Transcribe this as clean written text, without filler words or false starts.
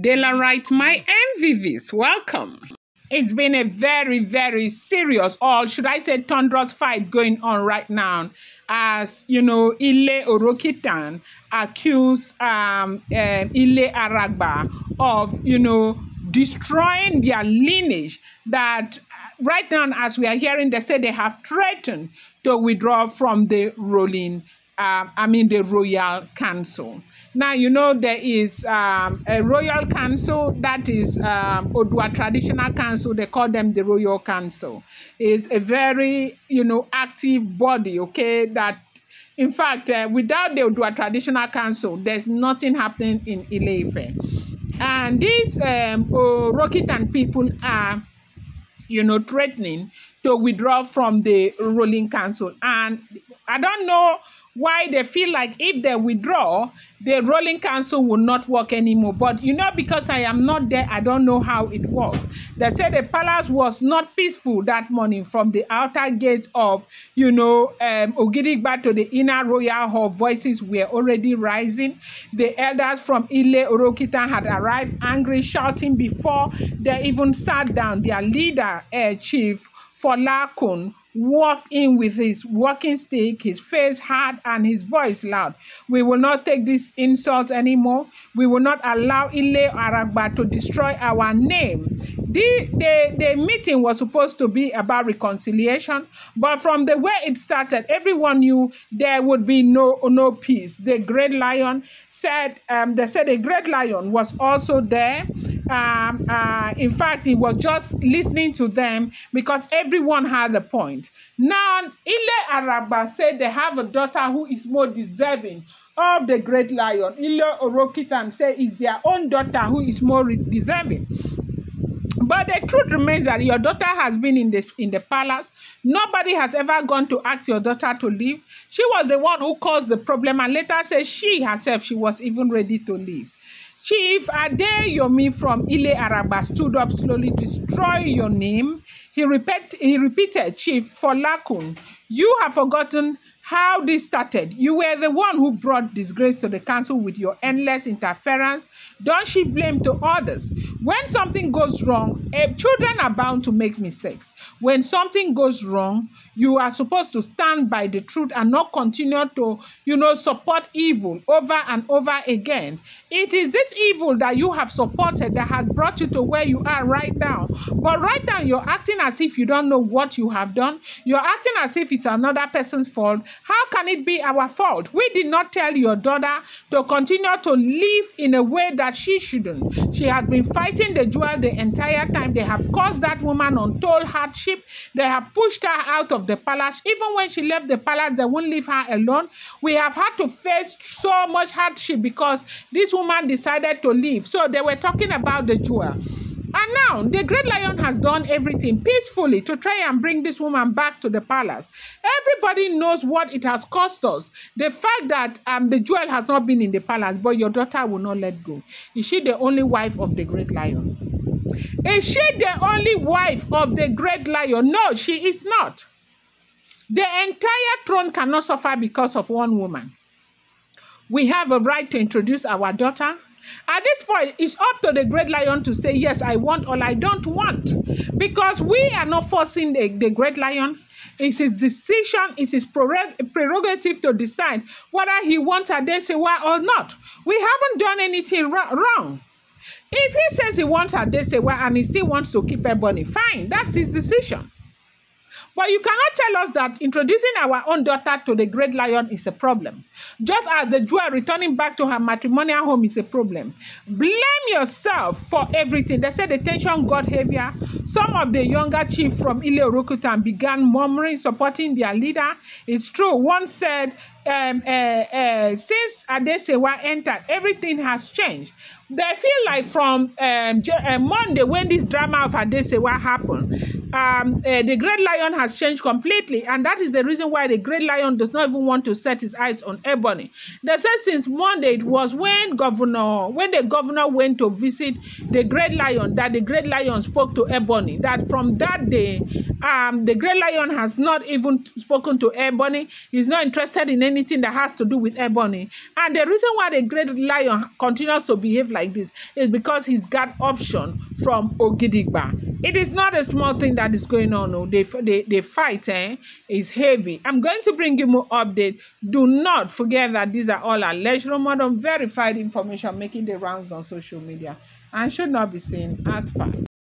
Dela writes, my MVVs, welcome. It's been a very, very serious, or should I say thunderous fight going on right now. As you know, Ile Òròkìtán accuse Ile Àràgbà of, destroying their lineage. That right now, as we are hearing, they say they have threatened to withdraw from the the Royal Council. Now, there is a Royal Council, that is Odua Traditional Council. They call them the Royal Council. It's a very, active body, okay, that, in fact, without the Odua Traditional Council, there's nothing happening in Ile Ife. And these Òròkìtán people are, threatening to withdraw from the ruling council. And I don't know why they feel like if they withdraw, the ruling council will not work anymore. But, because I am not there, I don't know how it works. They said the palace was not peaceful that morning from the outer gate of, Ogidigba to the inner royal hall. Voices were already rising. The elders from Ile Òròkìtán had arrived, angry, shouting before they even sat down. Their leader, Chief Folakun, walked in with his walking stick, his face hard and his voice loud. We will not take this insult anymore. We will not allow Ile Àràgbà to destroy our name. The meeting was supposed to be about reconciliation, but from the way it started, everyone knew there would be no peace. The great lion said, they said the great lion was also there. In fact, he was just listening to them because everyone had a point. Now, Ile Àràgbà said they have a daughter who is more deserving of the great lion. Ile Òròkìtán said it's their own daughter who is more deserving. But the truth remains that your daughter has been in the palace. Nobody has ever gone to ask your daughter to leave. She was the one who caused the problem, and later said she herself, she was even ready to leave. Chief Adeyomi from Ile Àràgbà stood up slowly. Destroy your name. He repeated, Chief Folakun, you have forgotten how this started. You were the one who brought disgrace to the council with your endless interference. Don't shift blame to others. When something goes wrong, children are bound to make mistakes. When something goes wrong, you are supposed to stand by the truth and not continue to, support evil over and over again. It is this evil that you have supported that has brought you to where you are right now. But right now, you're acting as if you don't know what you have done. You're acting as if it's another person's fault. How can it be our fault? We did not tell your daughter to continue to live in a way that she shouldn't. She has been fighting the jewel the entire time. They have caused that woman untold hardship. They have pushed her out of the palace. Even when she left the palace, they won't leave her alone. We have had to face so much hardship because this woman decided to leave. So they were talking about the jewel. And now, the great lion has done everything peacefully to try and bring this woman back to the palace. Everybody knows what it has cost us. The fact that the jewel has not been in the palace, but your daughter will not let go. Is she the only wife of the great lion? Is she the only wife of the great lion? No, she is not. The entire throne cannot suffer because of one woman. We have a right to introduce our daughter. At this point, it's up to the great lion to say, yes, I want or I don't want. Because we are not forcing the great lion. It's his decision, it's his prerogative to decide whether he wants Adesewa or not. We haven't done anything wrong. If he says he wants Adesewa and he still wants to keep Ebony, fine, that's his decision. But you cannot tell us that introducing our own daughter to the great lion is a problem. Just as the jewel returning back to her matrimonial home is a problem. Blame yourself for everything. They said the tension got heavier. Some of the younger chiefs from Ile Òròkìtán began murmuring, supporting their leader. It's true. One said, since Adesewa entered, everything has changed. They feel like from Monday, when this drama of Adesewa happened, the great lion has changed completely, and that is the reason why the great lion does not even want to set his eyes on Ebony. They said since Monday, it was when the governor went to visit the great lion, that the great lion spoke to Ebony. That from that day, the great lion has not even spoken to Ebony. He's not interested in anything that has to do with Ebony. And the reason why the great lion continues to behave like like this is because he's got option from Ogidigba. It is not a small thing that is going on. No, they fight is heavy. I'm going to bring you more update. Do not forget that these are all alleged, rumored, unverified information making the rounds on social media and should not be seen as fact.